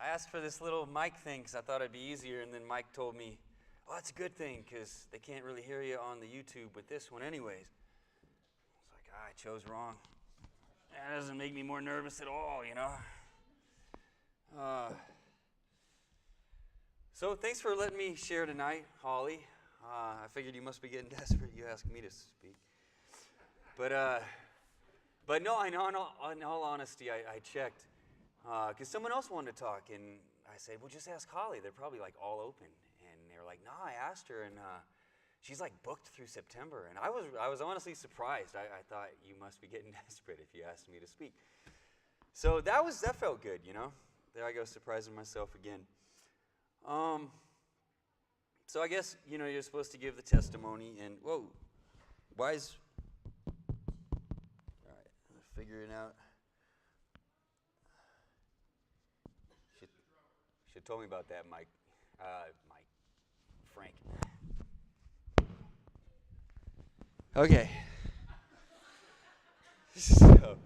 I asked for this little mic thing because I thought it'd be easier, and then Mike told me, oh, that's a good thing because they can't really hear you on the YouTube with this one anyways. It's like, I chose wrong. That doesn't make me more nervous at all, you know. So thanks for letting me share tonight, Holly. I figured you must be getting desperate. You asked me to speak. But no, I know. In all honesty, I checked because someone else wanted to talk, and I said, "Well, just ask Holly. They're probably like all open." And they were like, "No, I asked her, and she's like booked through September." And I was honestly surprised. I thought you must be getting desperate if you asked me to speak. So that felt good, you know. There I go, surprising myself again. So I guess you're supposed to give the testimony, and whoa, why is? All right, figure it out. Should have told me about that, Mike. Frank. Okay. So,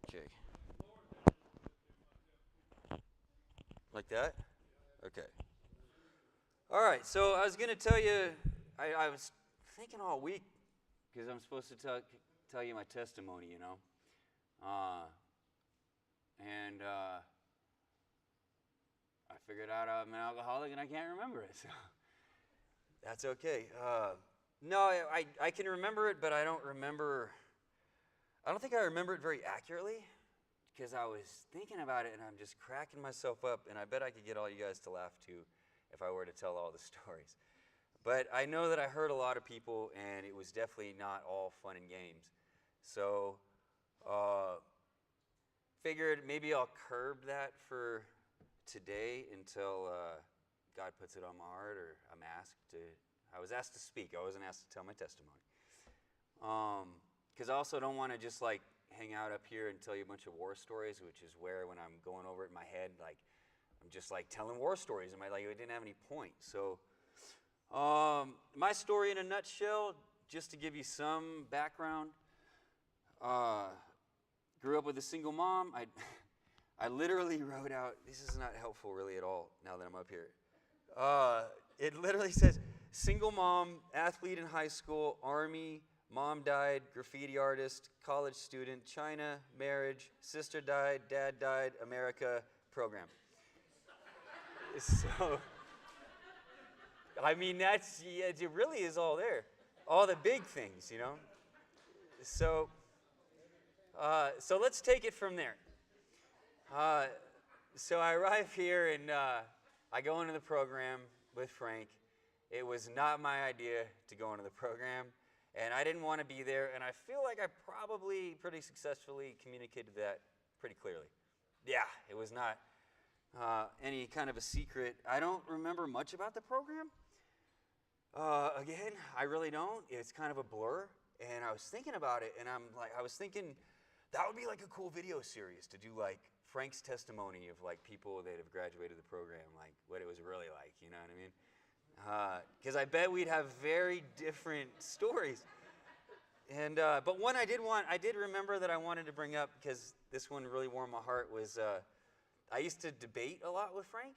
okay. Like that? Okay. All right. So I was gonna tell you, I was thinking all week because I'm supposed to tell you my testimony, you know, and I figured out I'm an alcoholic and I can't remember it. So that's okay. No, I can remember it, but I don't think I remember it very accurately because I was thinking about it and I'm just cracking myself up, and I bet I could get all you guys to laugh too if I were to tell all the stories. But I know that I hurt a lot of people, and it was definitely not all fun and games. So figured maybe I'll curb that for today until God puts it on my heart, or I was asked to speak. I wasn't asked to tell my testimony. Because I also don't want to just like hang out up here and tell you a bunch of war stories, which is where when I'm going over it in my head, like I'm just like telling war stories, and it didn't have any point. So my story in a nutshell, just to give you some background, grew up with a single mom. I literally wrote out, this is not helpful really at all now that I'm up here. It literally says, single mom, athlete in high school, Army, mom died, graffiti artist, college student, China, marriage, sister died, dad died, America, program. So, I mean, it really is all there. All the big things, you know. So let's take it from there. So I arrive here, and I go into the program with Frank. It was not my idea to go into the program, and I didn't want to be there, and I feel like I probably pretty successfully communicated that pretty clearly. Yeah, it was not any kind of a secret. I don't remember much about the program. Again, I really don't. It's kind of a blur, and I was thinking about it, and I was thinking that would be like a cool video series to do, like Frank's testimony of like people that have graduated the program, like what it was really like, you know what I mean? Because I bet we'd have very different stories. And but one I did remember that I wanted to bring up, because this one really warmed my heart, was I used to debate a lot with Frank.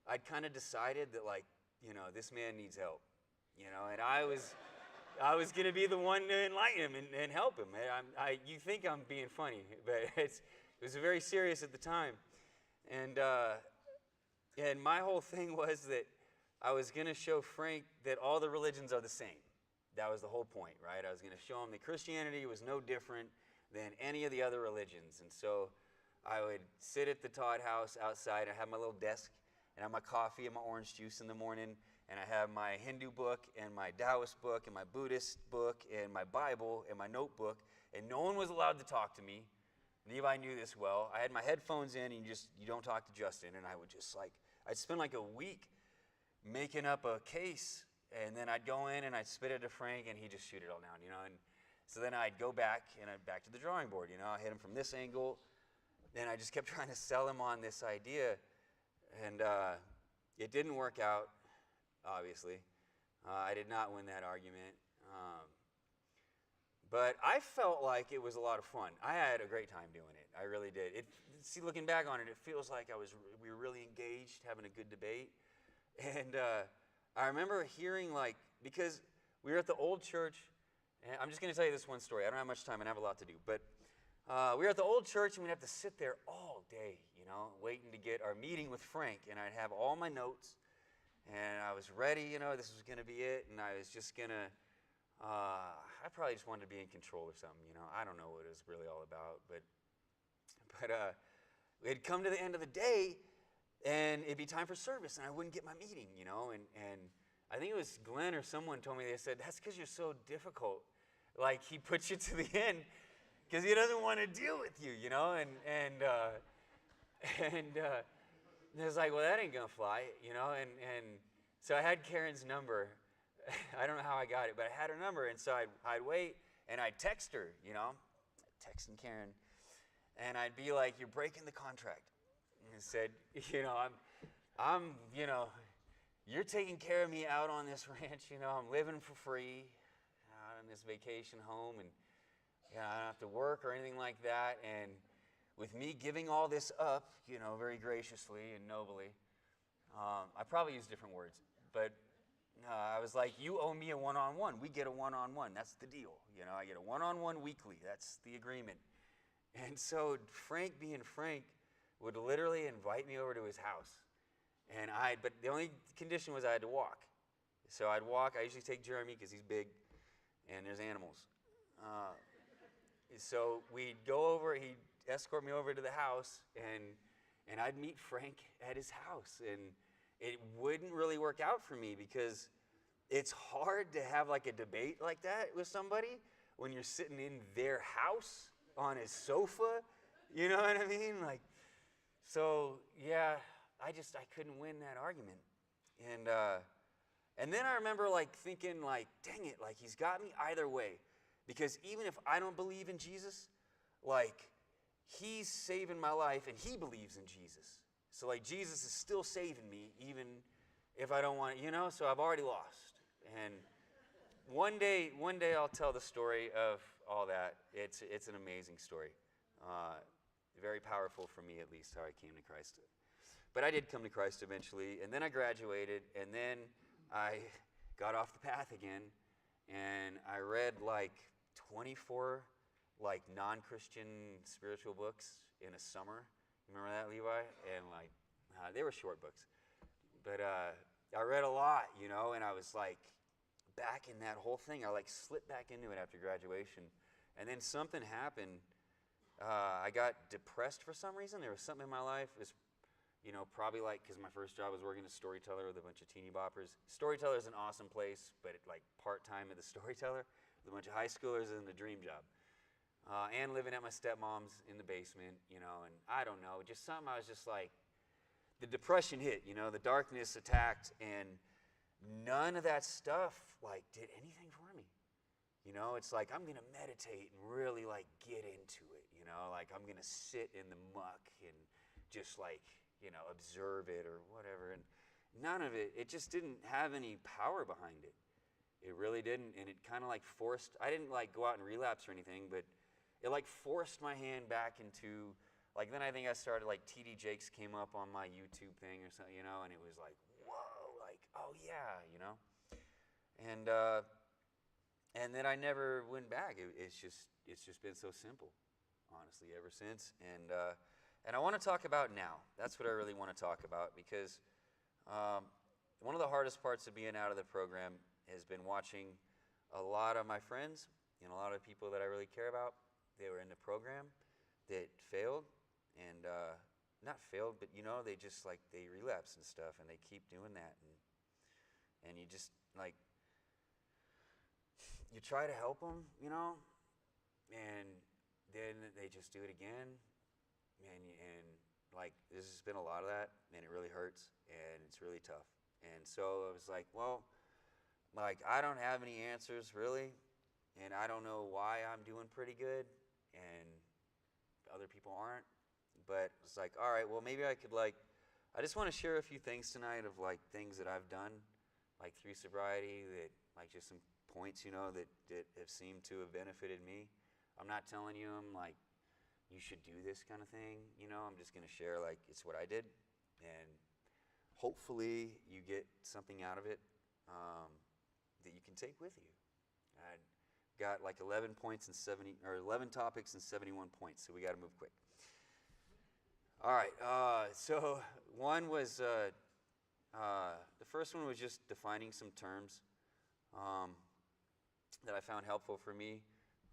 I'd kind of decided that, like, you know, this man needs help, you know, and I was going to be the one to enlighten him and help him. You think I'm being funny, but it was very serious at the time. And my whole thing was that I was going to show Frank that all the religions are the same. That was the whole point, right? I was going to show him that Christianity was no different than any of the other religions. And so I would sit at the Todd house outside. I have my little desk, and I have my coffee and my orange juice in the morning, and I have my Hindu book and my Taoist book and my Buddhist book and my Bible and my notebook, and no one was allowed to talk to me. Levi knew this well. I had my headphones in, and you don't talk to Justin, and I would just I'd spend like a week making up a case, and then I'd go in and I'd spit it to Frank, and he'd just shoot it all down, you know. And so then I'd go back, and I'd back to the drawing board, you know. I hit him from this angle, and I just kept trying to sell him on this idea, and it didn't work out, obviously. I did not win that argument, but I felt like it was a lot of fun. I had a great time doing it. I really did. see, looking back on it, it feels like we were really engaged, having a good debate. And I remember hearing, like, because we were at the old church, and I'm just going to tell you this one story. I don't have much time and I have a lot to do, but we were at the old church, and we'd have to sit there all day, waiting to get our meeting with Frank, and I'd have all my notes, and I was ready, this was going to be it, and I was just going to, I probably just wanted to be in control or something, I don't know what it was really all about, but we'd come to the end of the day, and it'd be time for service, and I wouldn't get my meeting, and I think it was Glenn or someone told me, they said, that's because you're so difficult. Like, he puts you to the end because he doesn't want to deal with you, and it was like, well, that ain't going to fly, and so I had Karen's number. I don't know how I got it, but I had her number, and so I'd wait, and I'd text her, texting Karen, and I'd be like, you're breaking the contract. And I said, I'm you're taking care of me out on this ranch, I'm living for free out on this vacation home, and I don't have to work or anything like that, and with me giving all this up, very graciously and nobly, I probably use different words, but I was like, you owe me a one-on-one. We get a one-on-one. That's the deal. I get a one-on-one weekly. That's the agreement. And so Frank, being Frank, would literally invite me over to his house. But the only condition was I had to walk. So I'd walk. I usually take Jeremy because he's big and there's animals. So we'd go over, he'd escort me over to the house, and I'd meet Frank at his house. And it wouldn't really work out for me because it's hard to have like a debate like that with somebody when you're sitting in their house on his sofa. You know what I mean? So yeah, I couldn't win that argument. And then I remember thinking dang it, he's got me either way. Because even if I don't believe in Jesus, he's saving my life and he believes in Jesus. So Jesus is still saving me even if I don't want it, so I've already lost. And one day I'll tell the story of all that. It's an amazing story. Very powerful for me, at least, how I came to Christ. But I did come to Christ eventually, and then I graduated, and then I got off the path again, and I read 24 non-Christian spiritual books in a summer. Remember that, Levi? And they were short books, but I read a lot, and I was back in that whole thing. I slipped back into it after graduation, and then something happened. I got depressed for some reason. There was something in my life. It was, probably because my first job was working as a storyteller with a bunch of teeny boppers. Storyteller is an awesome place, but part-time at the Storyteller with a bunch of high schoolers is the dream job. And living at my stepmom's in the basement, and I don't know, just something I was just the depression hit, the darkness attacked, and none of that stuff did anything for me. It's I'm going to meditate and really get into it, I'm going to sit in the muck and just observe it or whatever. And none of it just didn't have any power behind it. It really didn't. And it kind of forced, I didn't go out and relapse or anything, but it forced my hand back into, then I think I started TD Jakes came up on my YouTube thing or something, and it was whoa, oh yeah, And then I never went back. It's just been so simple, honestly, ever since. And I want to talk about now. That's what I really want to talk about, because one of the hardest parts of being out of the program has been watching a lot of my friends and a lot of people that I really care about. They were in the program that failed, and not failed, but they just they relapse and stuff, and they keep doing that, and you just you try to help them, and then they just do it again, and this has been a lot of that, and it really hurts, and it's really tough. And so I was well, I don't have any answers really, and I don't know why I'm doing pretty good and other people aren't, but it's all right, well, maybe I could I just want to share a few things tonight of things that I've done through sobriety, that just some points that have seemed to have benefited me. I'm not telling you I'm you should do this kind of thing. I'm just going to share like it's what I did, and hopefully you get something out of it that you can take with you. I got like 11 points and 11 topics and 71 points, so we got to move quick. All right, so one was, the first one was just defining some terms that I found helpful for me.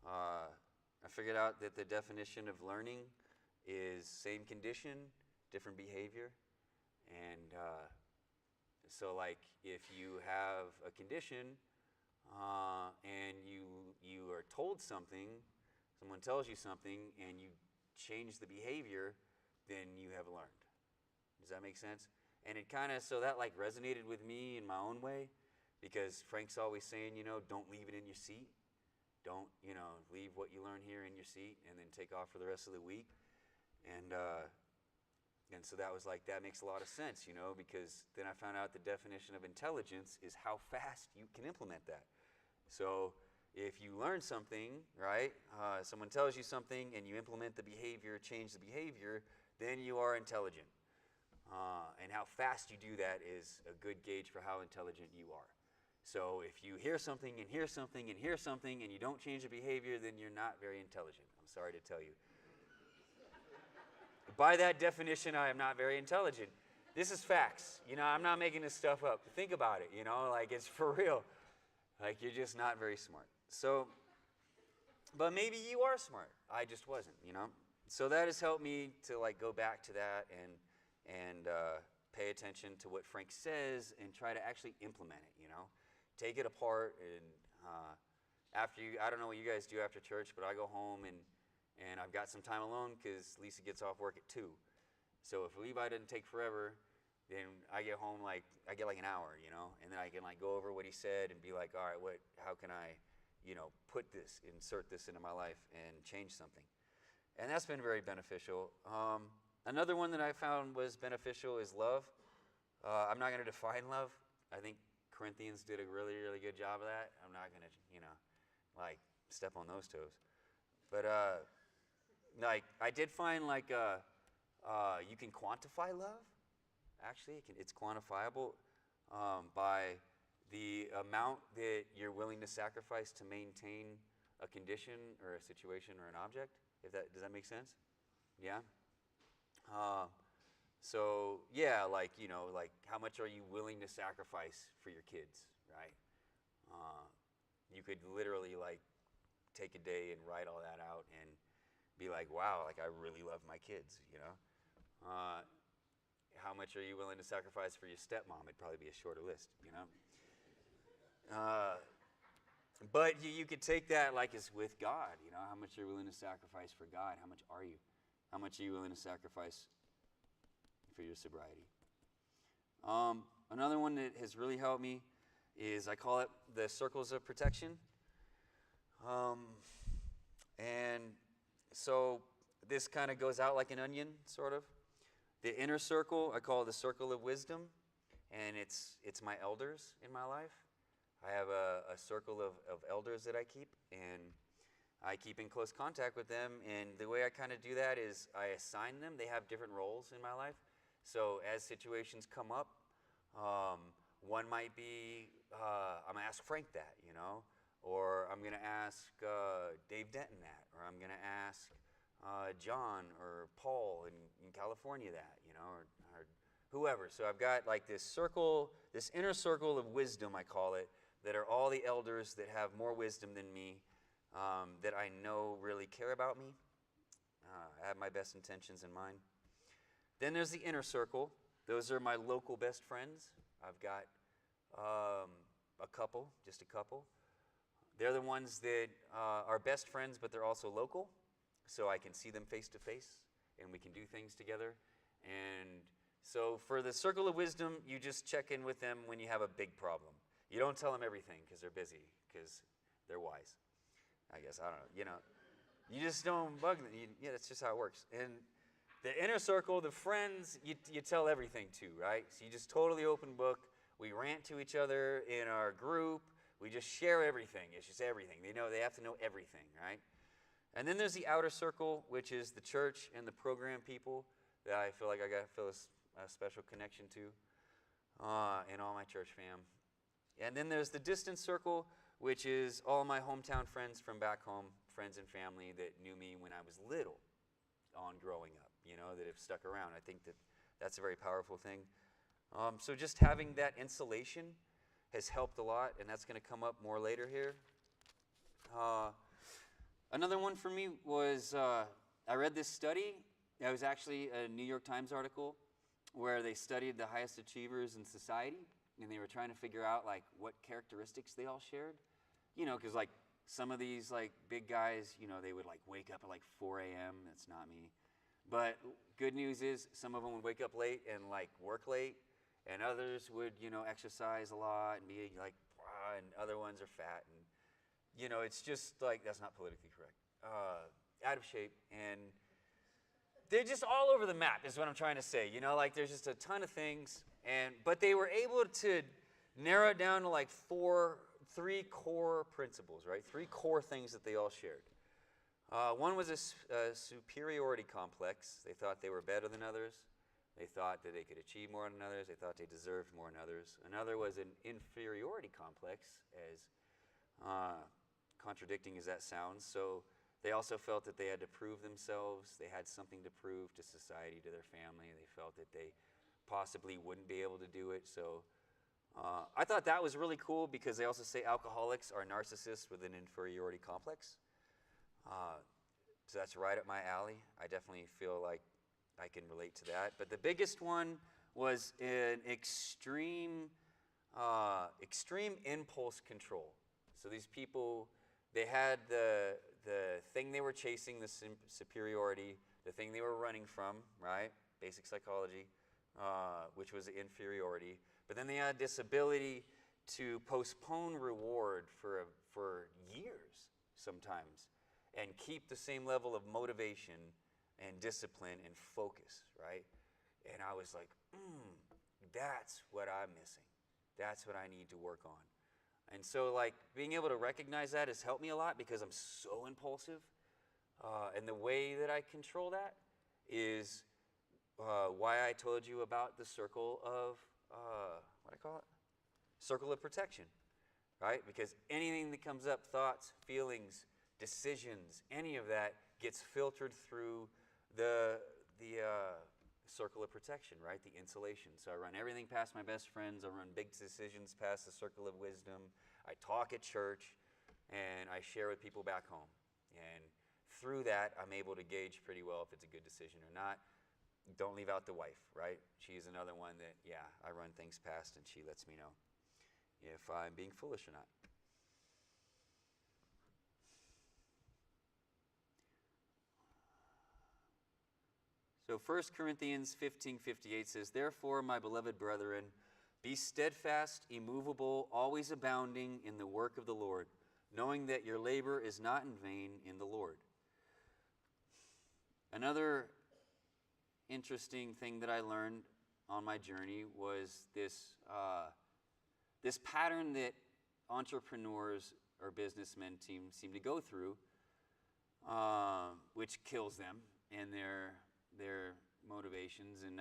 I figured out that the definition of learning is same condition, different behavior. And so like if you have a condition and you are told something, someone tells you something, and you change the behavior, then you have learned. Does that make sense? And it kind of, so that like resonated with me in my own way, because Frank's always saying, don't leave it in your seat. Don't, leave what you learn here in your seat and then take off for the rest of the week. And so that was like, that makes a lot of sense, because then I found out the definition of intelligence is how fast you can implement that. So if you learn something, right, someone tells you something and you implement the behavior, change the behavior, then you are intelligent. And how fast you do that is a good gauge for how intelligent you are. So if you hear something and hear something and hear something and you don't change the behavior, then you're not very intelligent. I'm sorry to tell you. By that definition, I am not very intelligent. This is facts. I'm not making this stuff up. Think about it, like it's for real. Like you're just not very smart. So, but maybe you are smart. I just wasn't, So that has helped me to like go back to that and pay attention to what Frank says and try to actually implement it, Take it apart, and I don't know what you guys do after church, but I go home and I've got some time alone because Lisa gets off work at 2. So if Levi doesn't take forever, then I get home I get like an hour, and then I can like go over what he said and be like, all right, how can I, insert this into my life and change something. And that's been very beneficial. Another one that I found was beneficial is love. I'm not going to define love. I think Corinthians did a really, really good job of that. I'm not going to, step on those toes. But I did find you can quantify love. Actually, it's quantifiable by the amount that you're willing to sacrifice to maintain a condition or a situation or an object. Does that make sense? Yeah. So yeah, how much are you willing to sacrifice for your kids, right? You could literally take a day and write all that out and be like, wow, I really love my kids, How much are you willing to sacrifice for your stepmom? It'd probably be a shorter list, But you could take that as with God, how much you're willing to sacrifice for God. How much are you? How much are you willing to sacrifice for your sobriety? Another one that has really helped me is I call it the circles of protection. And so this kind of goes out like an onion, sort of. The inner circle, I call it the circle of wisdom, and it's my elders in my life. I have a circle of elders that I keep, and I keep in close contact with them, and the way I kind of do that is I assign them. They have different roles in my life. So as situations come up, one might be, I'm going to ask Frank that, or I'm going to ask Dave Denton that, or I'm going to ask John or Paul in California that, or whoever. So I've got this circle, this inner circle of wisdom, I call it, that are all the elders that have more wisdom than me, that I know really care about me, have my best intentions in mind. Then there's the inner circle. Those are my local best friends. I've got just a couple. They're the ones that are best friends, but they're also local, so I can see them face to face, and we can do things together. And so for the circle of wisdom, you just check in with them when you have a big problem. You don't tell them everything because they're busy, because they're wise. I guess, I don't know, You just don't bug them. That's just how it works. And the inner circle, the friends, you tell everything to, right? So you just totally open book. We rant to each other in our group. We just share everything. It's just everything. They have to know everything, right? And then there's the outer circle, which is the church and the program people that I feel like I got to feel a special connection to, and all my church fam. And then there's the distant circle, which is all my hometown friends from back home, friends and family that knew me when I was little on growing up, that have stuck around. I think that that's a very powerful thing. So just having that insulation has helped a lot, and that's going to come up more later here. Another one for me was I read this study. It was actually a New York Times article where they studied the highest achievers in society, and they were trying to figure out like what characteristics they all shared. Because like some of these like big guys, they would like wake up at like 4 a.m. That's not me. But good news is some of them would wake up late and like work late, and others would exercise a lot and be like, and other ones are fat, and it's just like, that's not politically correct, out of shape, and they're just all over the map is what I'm trying to say. Like there's just a ton of things, but they were able to narrow it down to like three core principles, right? Three core things that they all shared. One was a superiority complex. They thought they were better than others. They thought that they could achieve more than others. They thought they deserved more than others. Another was an inferiority complex, as contradicting as that sounds. So they also felt that they had to prove themselves. They had something to prove to society, to their family. They felt that they possibly wouldn't be able to do it. So I thought that was really cool, because they also say alcoholics are narcissists with an inferiority complex. So that's right up my alley. I definitely feel like I can relate to that. But the biggest one was an extreme impulse control. So these people, they had the thing they were chasing, the superiority, the thing they were running from, right? Basic psychology, which was inferiority. But then they had this ability to postpone reward for years sometimes, and keep the same level of motivation and discipline and focus, right? And I was like, that's what I'm missing. That's what I need to work on. And so like being able to recognize that has helped me a lot, because I'm so impulsive. And the way that I control that is why I told you about the circle of, what I call it? Circle of protection, right? Because anything that comes up, thoughts, feelings, decisions, any of that gets filtered through the circle of protection, right? The insulation. So I run everything past my best friends. I run big decisions past the circle of wisdom. I talk at church, and I share with people back home. And through that, I'm able to gauge pretty well if it's a good decision or not. Don't leave out the wife, right? She's another one that, I run things past, and she lets me know if I'm being foolish or not. So 1 Corinthians 15:58 says, "Therefore, my beloved brethren, be steadfast, immovable, always abounding in the work of the Lord, knowing that your labor is not in vain in the Lord." Another interesting thing that I learned on my journey was this pattern that entrepreneurs or businessmen seem to go through, which kills them and their motivations and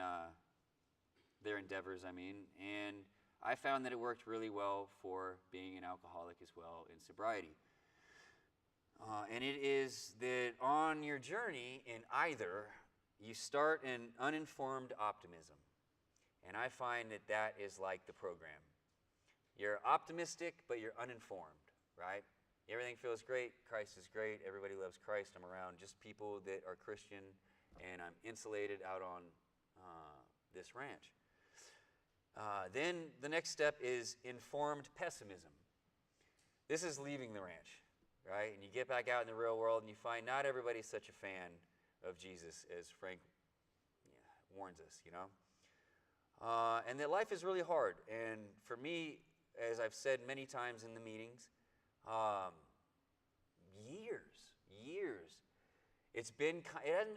their endeavors, and I found that it worked really well for being an alcoholic as well in sobriety. And it is that on your journey in either, you start an uninformed optimism. And I find that that is like the program. You're optimistic, but you're uninformed, right? Everything feels great. Christ is great. Everybody loves Christ. I'm around just people that are Christian, and I'm insulated out on this ranch. Then the next step is informed pessimism. This is leaving the ranch, right? And you get back out in the real world, and you find not everybody's such a fan of Jesus as Frank warns us, and that life is really hard. And for me, as I've said many times in the meetings, years, it's been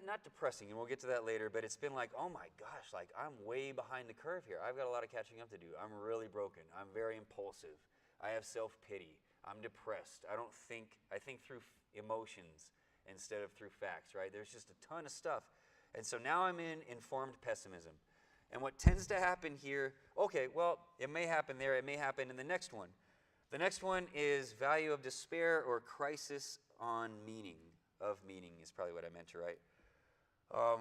not depressing, and we'll get to that later, but it's been like, oh my gosh, like I'm way behind the curve here. I've got a lot of catching up to do. I'm really broken. I'm very impulsive. I have self-pity. I'm depressed. I think through emotions, instead of through facts, right? There's just a ton of stuff. And so now I'm in informed pessimism. And what tends to happen here, okay, well, it may happen there, it may happen in the next one. The next one is value of despair or crisis on meaning. Of meaning is probably what I meant to write.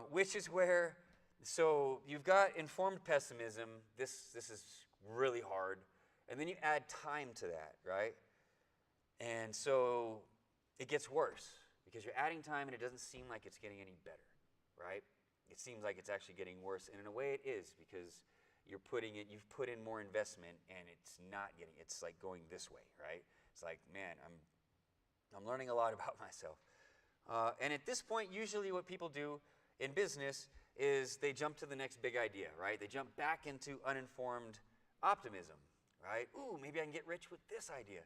Which is where, so you've got informed pessimism. This is really hard. And then you add time to that, right? And so it gets worse because you're adding time and it doesn't seem like it's getting any better, right? It seems like it's actually getting worse. And in a way it is because you've put in more investment and it's like going this way, right? It's like, man, I'm learning a lot about myself. And at this point, usually what people do in business is they jump to the next big idea, right? They jump back into uninformed optimism, right? Ooh, maybe I can get rich with this idea.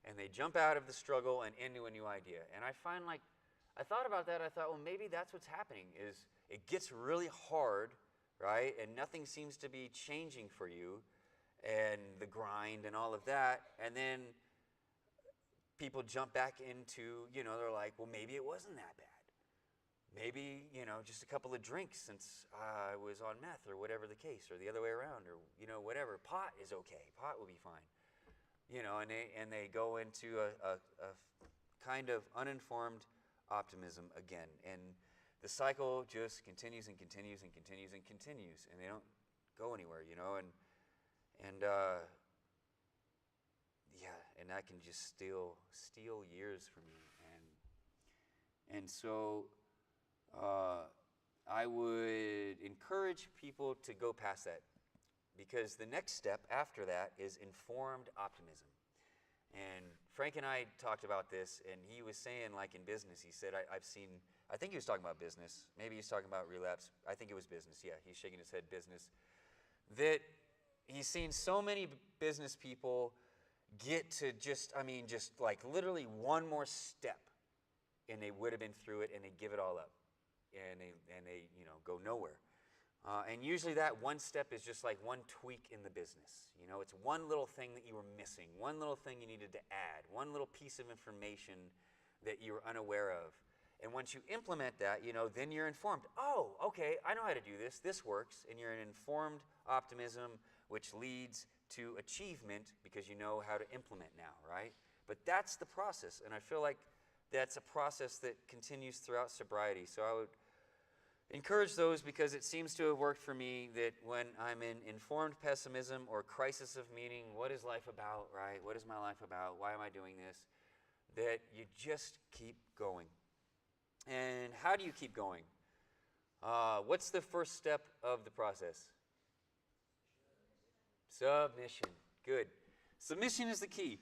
And they jump out of the struggle and into a new idea. And I find I thought about that. I thought, well, maybe that's what's happening is it gets really hard, right? And nothing seems to be changing for you and the grind and all of that. And then people jump back into, they're like, well, maybe it wasn't that bad. Maybe, just a couple of drinks since I was on meth or whatever the case, or the other way around, or, whatever. Pot is okay. Pot will be fine. And they go into a kind of uninformed optimism again. And the cycle just continues and continues and continues and continues. And they don't go anywhere, and that can just steal years from you. And so I would encourage people to go past that, because the next step after that is informed optimism. And Frank and I talked about this, and he was saying, like in business, he said, I think he was talking about business. Maybe he's talking about relapse. I think it was business. Yeah, he's shaking his head, business. That he's seen so many business people get to just like literally one more step, and they would have been through it, and they give it all up, and they go nowhere. And usually that one step is just like one tweak in the business. It's one little thing that you were missing, one little thing you needed to add, one little piece of information that you were unaware of. And once you implement that, then you're informed. Oh, okay, I know how to do this. This works. And you're in informed optimism, which leads to achievement because you know how to implement now, right? But that's the process. And I feel like that's a process that continues throughout sobriety. So I would encourage those, because it seems to have worked for me, that when I'm in informed pessimism or crisis of meaning, what is life about, right? What is my life about? Why am I doing this? That you just keep going. And how do you keep going? What's the first step of the process? Submission. Good. Submission is the key.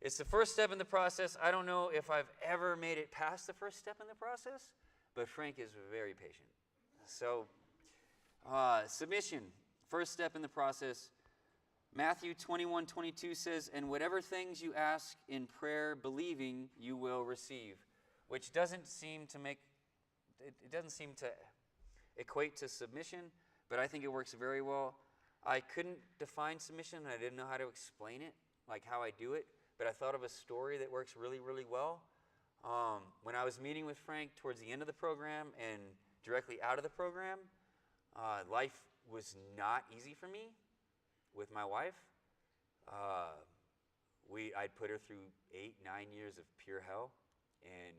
It's the first step in the process. I don't know if I've ever made it past the first step in the process, but Frank is very patient. So, submission, first step in the process. Matthew 21:22 says, "And whatever things you ask in prayer, believing, you will receive," which doesn't seem to equate to submission, but I think it works very well. I couldn't define submission, and I didn't know how to explain it, like how I do it, but I thought of a story that works really, really well. When I was meeting with Frank towards the end of the program and directly out of the program, life was not easy for me with my wife. I'd put her through 8-9 years of pure hell, and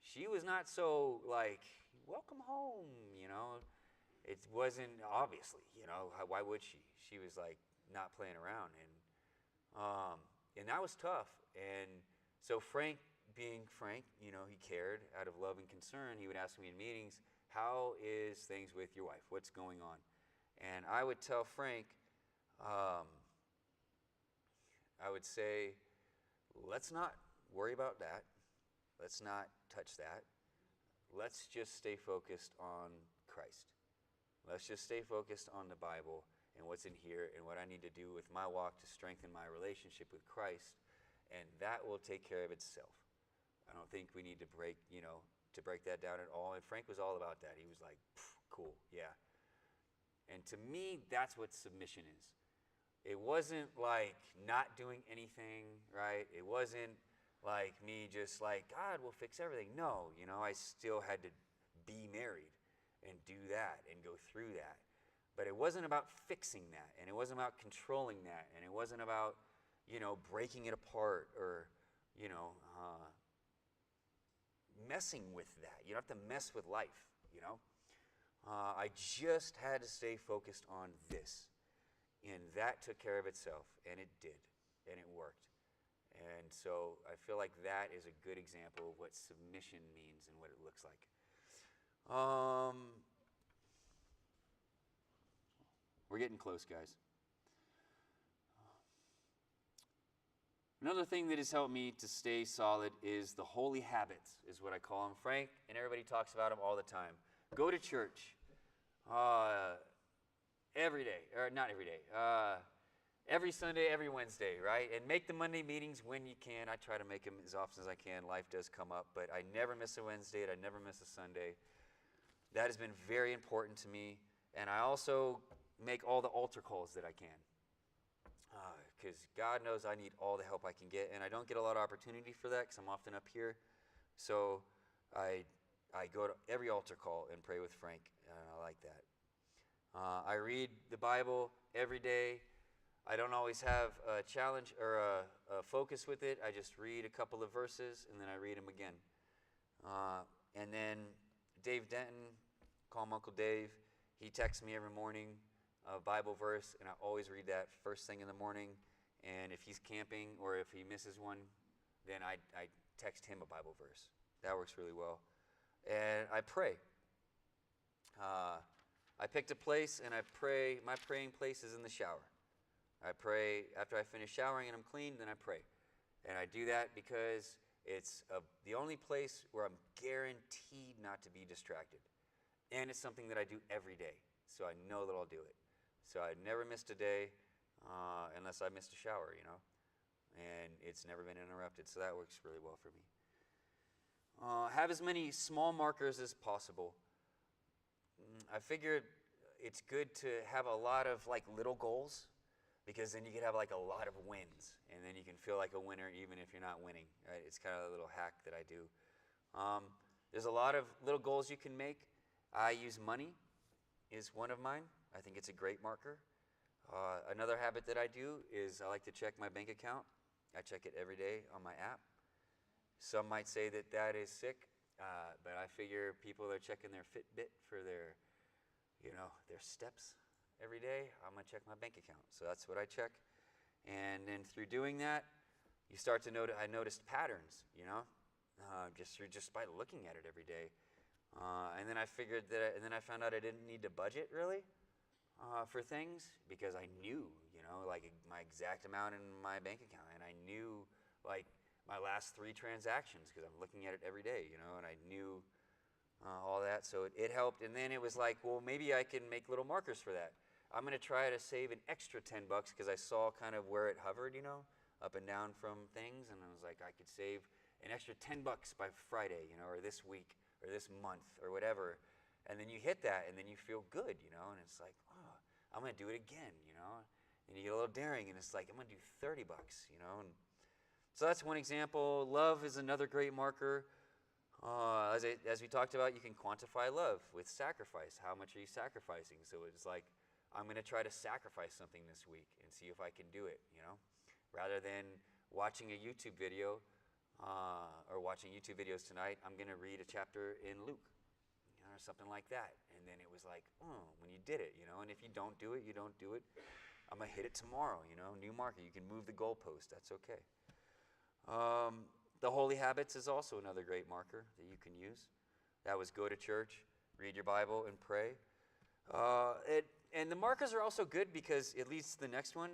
she was not so like, welcome home, It wasn't, obviously, why would she? She was like not playing around, and that was tough. And so Frank, being Frank, he cared out of love and concern. He would ask me in meetings, how is things with your wife? What's going on? And I would tell Frank, I would say, let's not worry about that. Let's not touch that. Let's just stay focused on Christ. Let's just stay focused on the Bible and what's in here and what I need to do with my walk to strengthen my relationship with Christ, and that will take care of itself. I don't think we need to break that down at all. And Frank was all about that. He was like, cool, yeah. And to me, that's what submission is. It wasn't like not doing anything, right? It wasn't like me just like, God will fix everything. No, I still had to be married and do that and go through that. But it wasn't about fixing that, and it wasn't about controlling that, and it wasn't about, breaking it apart or, messing with that. You don't have to mess with life. I just had to stay focused on this. And that took care of itself, and it did, and it worked. And so I feel like that is a good example of what submission means and what it looks like. We're getting close, guys. Another thing that has helped me to stay solid is the holy habits, is what I call them. Frank and everybody talks about them all the time. Go to church every day, or not every day, every Sunday, every Wednesday, right? And make the Monday meetings when you can. I try to make them as often as I can. Life does come up, but I never miss a Wednesday, and I never miss a Sunday. That has been very important to me. And I also make all the altar calls that I can. Because God knows I need all the help I can get, and I don't get a lot of opportunity for that because I'm often up here. So I go to every altar call and pray with Frank, and I like that. I read the Bible every day. I don't always have a challenge or a focus with it. I just read a couple of verses, and then I read them again. And then Dave Denton, call him Uncle Dave, he texts me every morning a Bible verse, and I always read that first thing in the morning. And if he's camping or if he misses one, then I text him a Bible verse. That works really well. And I pray. I picked a place, and I pray. My praying place is in the shower. I pray after I finish showering and I'm clean, then I pray. And I do that because it's the only place where I'm guaranteed not to be distracted. And it's something that I do every day, so I know that I'll do it. So I never missed a day unless I missed a shower, and it's never been interrupted, so that works really well for me. Have as many small markers as possible. I figured it's good to have a lot of little goals, because then you can have a lot of wins, and then you can feel like a winner even if you're not winning. Right? It's kind of a little hack that I do. There's a lot of little goals you can make. I use money is one of mine. I think it's a great marker. Another habit that I do is I like to check my bank account. I check it every day on my app. Some might say that is sick, but I figure people that are checking their Fitbit for their steps every day, I'm going to check my bank account. So that's what I check. And then through doing that, you start to notice, I noticed patterns, just by looking at it every day. And then I found out I didn't need to budget really for things, because I knew, my exact amount in my bank account, and I knew my last 3 transactions because I'm looking at it every day, and I knew all that. So it helped. And then it was well, maybe I can make little markers for that. I'm going to try to save an extra $10 because I saw kind of where it hovered, up and down from things, and I was I could save an extra $10 by Friday, or this week, or this month, or whatever. And then you hit that, and then you feel good, and it's oh, I'm going to do it again, And you get a little daring, and it's I'm going to do $30, And so that's one example. Love is another great marker. As we talked about, you can quantify love with sacrifice. How much are you sacrificing? So it's I'm going to try to sacrifice something this week and see if I can do it, Rather than watching a YouTube video or watching YouTube videos tonight, I'm going to read a chapter in Luke, or something like that. And then it was when you did it, and if you don't do it, you don't do it. I'm going to hit it tomorrow, new marker. You can move the goalpost. That's okay. The holy habits is also another great marker that you can use. That was go to church, read your Bible, and pray. And the markers are also good because it leads to the next one,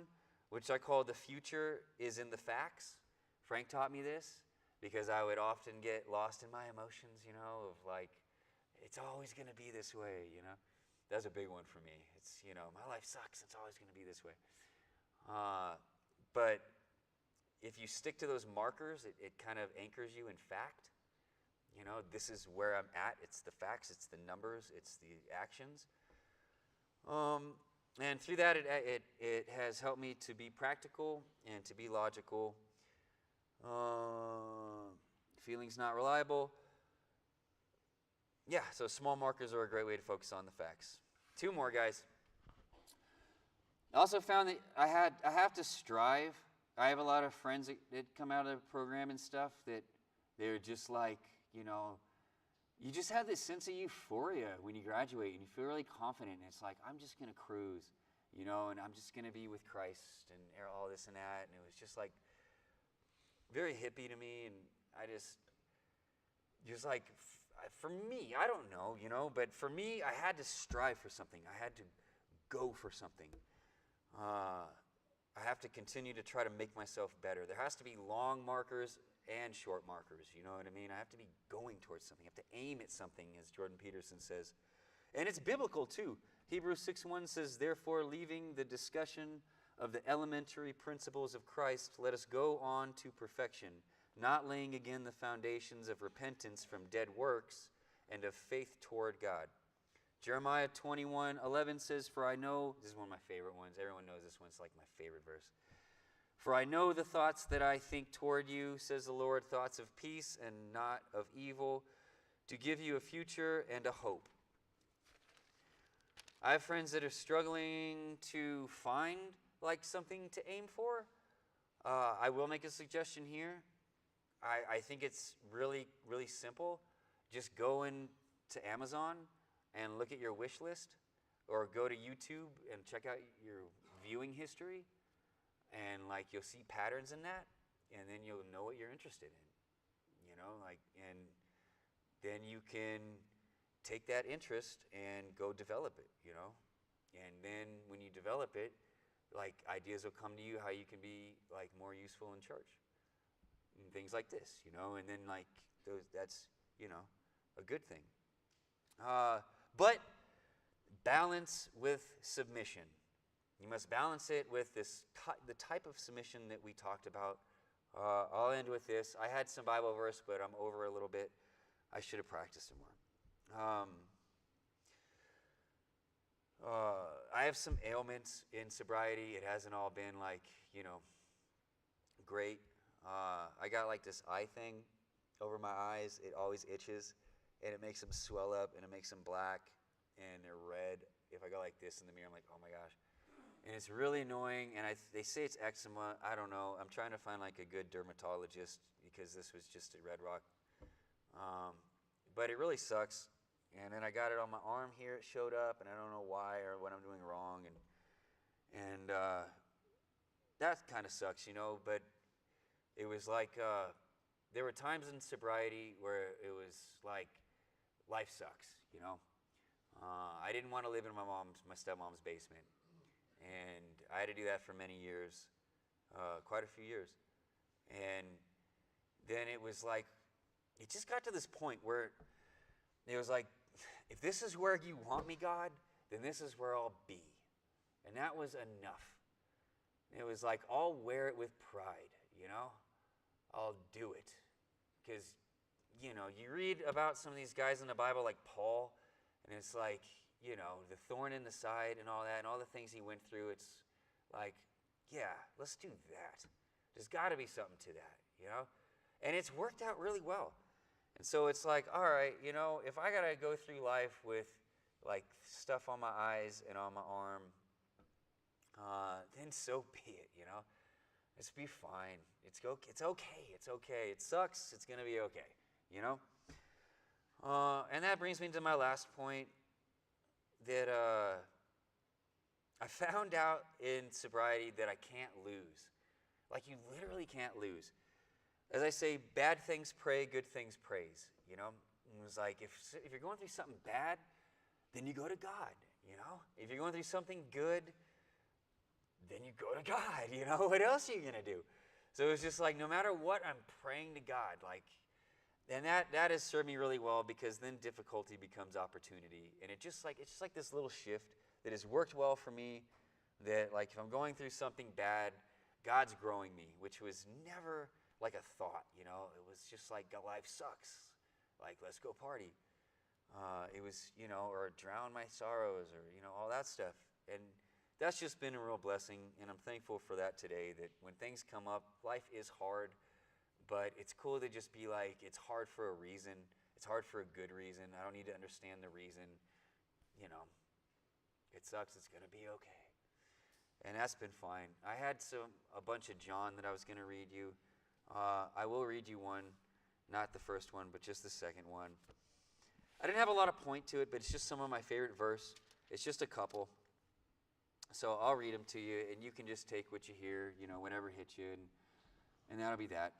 which I call the future is in the facts. Frank taught me this because I would often get lost in my emotions, of it's always going to be this way, That's a big one for me. It's, my life sucks. It's always going to be this way. But if you stick to those markers, it kind of anchors you in fact. This is where I'm at. It's the facts. It's the numbers. It's the actions. And through that, it has helped me to be practical and to be logical. Feelings not reliable. Yeah, so small markers are a great way to focus on the facts. 2 more, guys. I also found that I have to strive. I have a lot of friends that come out of the program and stuff that they're just like, you just have this sense of euphoria when you graduate and you feel really confident. And it's like, I'm just going to cruise, and I'm just going to be with Christ and all this and that. And it was just like very hippie to me. And I just like, for me, I don't know, but for me, I had to strive for something. I had to go for something. I have to continue to try to make myself better. There has to be long markers and short markers, you know what I mean? I have to be going towards something. I have to aim at something, as Jordan Peterson says. And it's biblical, too. Hebrews 6:1 says, "Therefore, leaving the discussion of the elementary principles of Christ, let us go on to perfection, not laying again the foundations of repentance from dead works and of faith toward God." Jeremiah 21:11 says, "For I know," this is one of my favorite ones. Everyone knows this one. It's like my favorite verse. "For I know the thoughts that I think toward you, says the Lord, thoughts of peace and not of evil, to give you a future and a hope." I have friends that are struggling to find like something to aim for. I will make a suggestion here. I think it's really, really simple. Just go into Amazon and look at your wish list, or go to YouTube and check out your viewing history, and like you'll see patterns in that, and then you'll know what you're interested in, and then you can take that interest and go develop it, and then when you develop it, like ideas will come to you how you can be like more useful in church and things like this, and then like that's a good thing. But balance with submission. You must balance it with the type of submission that we talked about. I'll end with this. I had some Bible verse, but I'm over a little bit. I should have practiced it more. I have some ailments in sobriety. It hasn't all been like, great. I got like this eye thing over my eyes. It always itches, and it makes them swell up, and it makes them black, and they're red. If I go like this in the mirror, I'm like, oh my gosh. And it's really annoying, and they say it's eczema. I don't know. I'm trying to find like a good dermatologist because this was just at Red Rock. But it really sucks. And then I got it on my arm here. It showed up, and I don't know why or what I'm doing wrong. And that kind of sucks, But it was like there were times in sobriety where it was like life sucks, I didn't want to live in my stepmom's basement. And I had to do that for many years, quite a few years. And then it was like, it just got to this point where it was like, if this is where you want me, God, then this is where I'll be. And that was enough. It was like, I'll wear it with pride, I'll do it. Because, you read about some of these guys in the Bible like Paul, and it's like, the thorn in the side and all that, and all the things he went through, it's like, yeah, let's do that. There's got to be something to that, And it's worked out really well. And so it's like, all right, if I got to go through life with like stuff on my eyes and on my arm, then so be it, It's be fine. It's okay. It's okay. It sucks. It's going to be okay, And that brings me to my last point, that I found out in sobriety that I can't lose. Like, you literally can't lose. As I say, bad things pray, good things praise, It was like, if you're going through something bad, then you go to God, If you're going through something good, then you go to God, What else are you going to do? So it was just like, no matter what, I'm praying to God, like, and that has served me really well, because then difficulty becomes opportunity. And it's just like this little shift that has worked well for me, that like if I'm going through something bad, God's growing me, which was never like a thought, It was just like, life sucks. Like, let's go party. It was, or drown my sorrows, or, all that stuff. And that's just been a real blessing, and I'm thankful for that today, that when things come up, life is hard. but it's cool to just be like, it's hard for a reason. It's hard for a good reason. I don't need to understand the reason. You know, it sucks. It's going to be okay. And that's been fine. I had a bunch of John that I was going to read you. I will read you one, not the first one, but just the second one. I didn't have a lot of point to it, but it's just some of my favorite verse. It's just a couple. So I'll read them to you, and you can just take what you hear, whatever hits you, and that'll be that.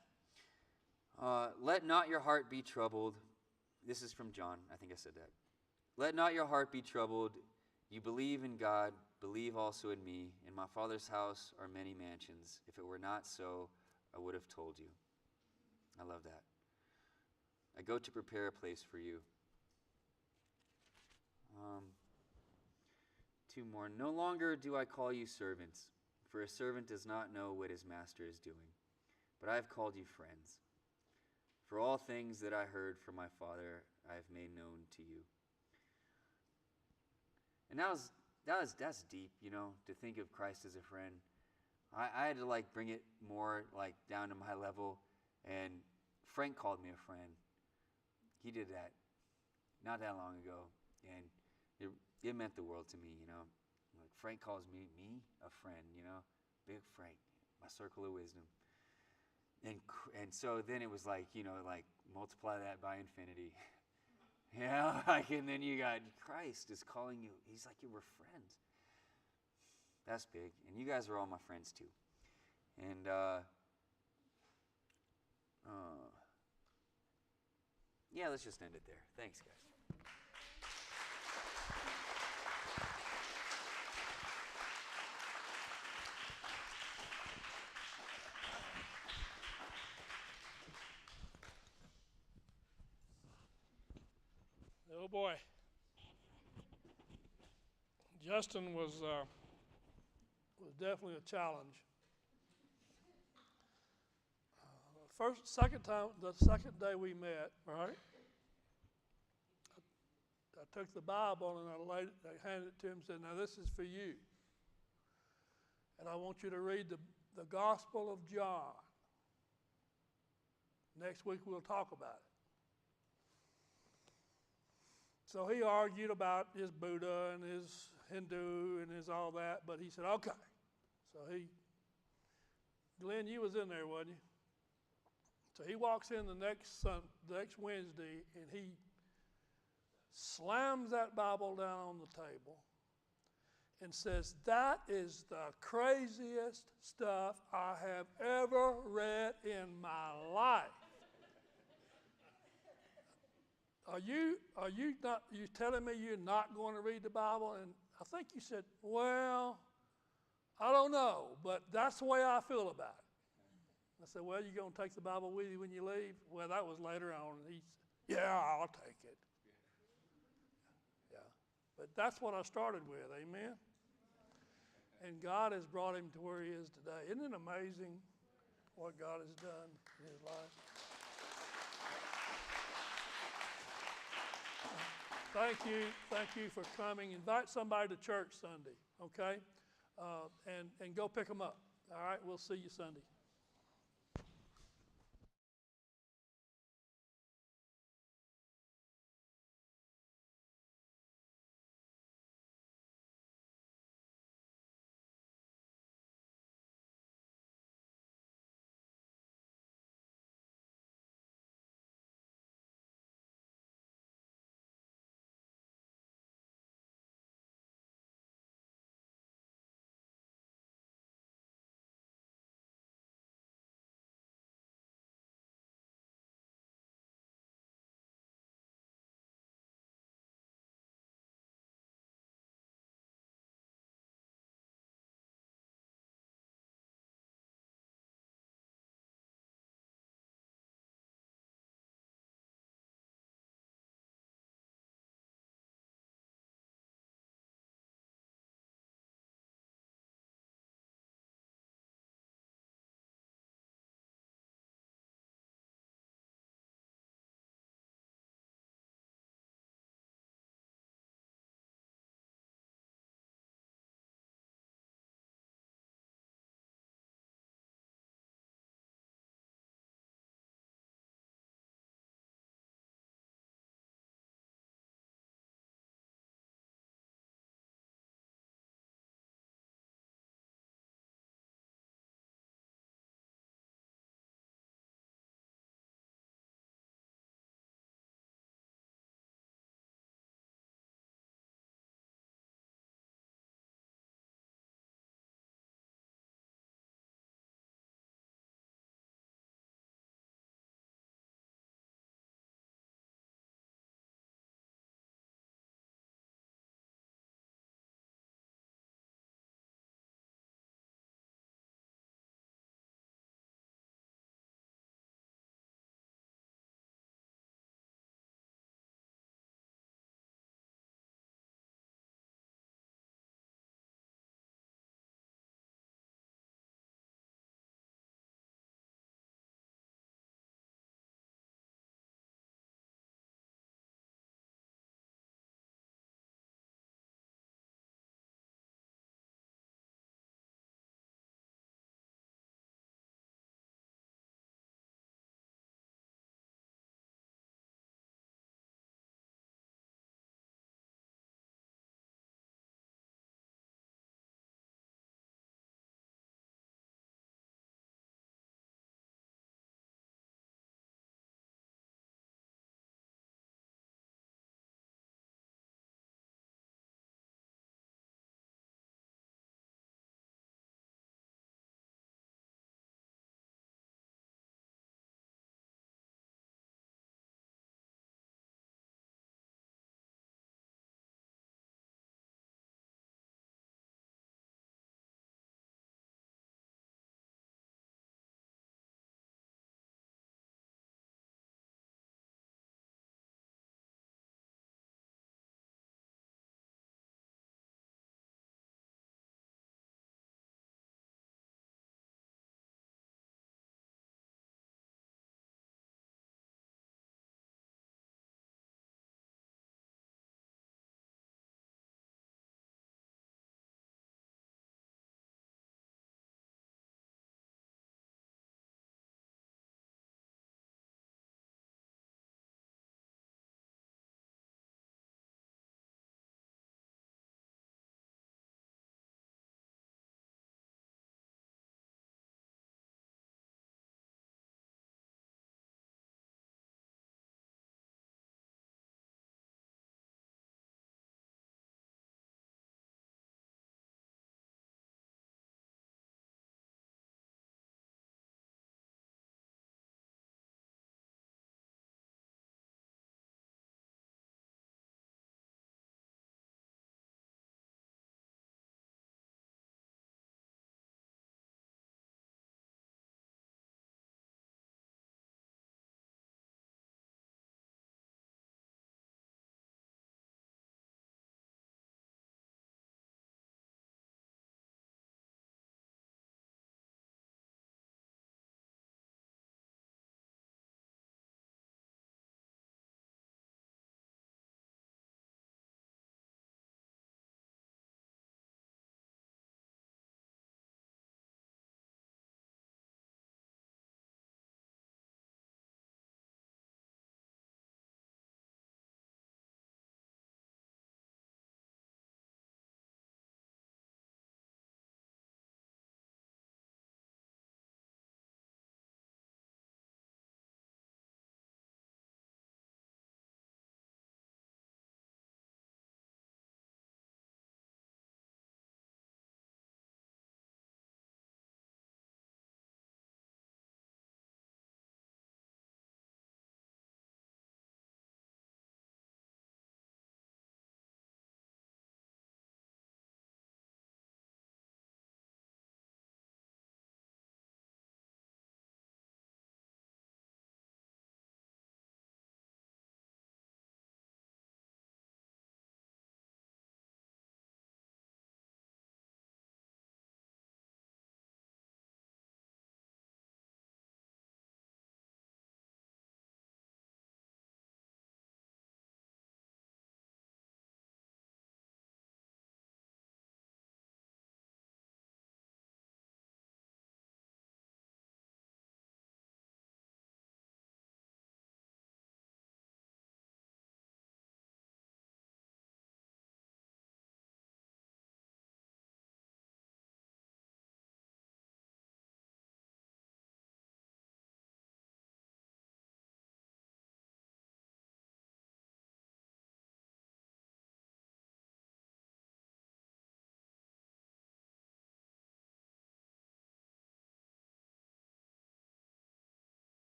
Let not your heart be troubled. This is from John. I think I said that. Let not your heart be troubled. You believe in God, believe also in me. In my Father's house are many mansions. If it were not so, I would have told you. I love that. I go to prepare a place for you. Two more. No longer do I call you servants, for a servant does not know what his master is doing. But I have called you friends. For all things that I heard from my Father, I have made known to you. And that's deep, to think of Christ as a friend. I had to bring it more down to my level, and Frank called me a friend. He did that not that long ago, and it meant the world to me, Frank calls me a friend, big Frank, my circle of wisdom. And so then it was multiply that by infinity. And then you got Christ is calling you. He's like, you were friends. That's big. And you guys are all my friends too. And let's just end it there. Thanks, guys. Oh boy. Justin was definitely a challenge. The second day we met, right? I took the Bible and I handed it to him and said, now this is for you. And I want you to read the Gospel of John. Next week we'll talk about it. So he argued about his Buddha and his Hindu and his all that, but he said, okay. So Glenn, you was in there, wasn't you? So he walks in the next Wednesday, and he slams that Bible down on the table and says, that is the craziest stuff I have ever read in my life. Are you telling me you're not going to read the Bible? And I think you said, well, I don't know, but that's the way I feel about it. I said, well, you going to take the Bible with you when you leave? Well, that was later on. And he said, yeah, I'll take it. Yeah. But that's what I started with, amen? And God has brought him to where he is today. Isn't it amazing what God has done in his life? Thank you for coming. Invite somebody to church Sunday, okay? And go pick them up. All right, we'll see you Sunday.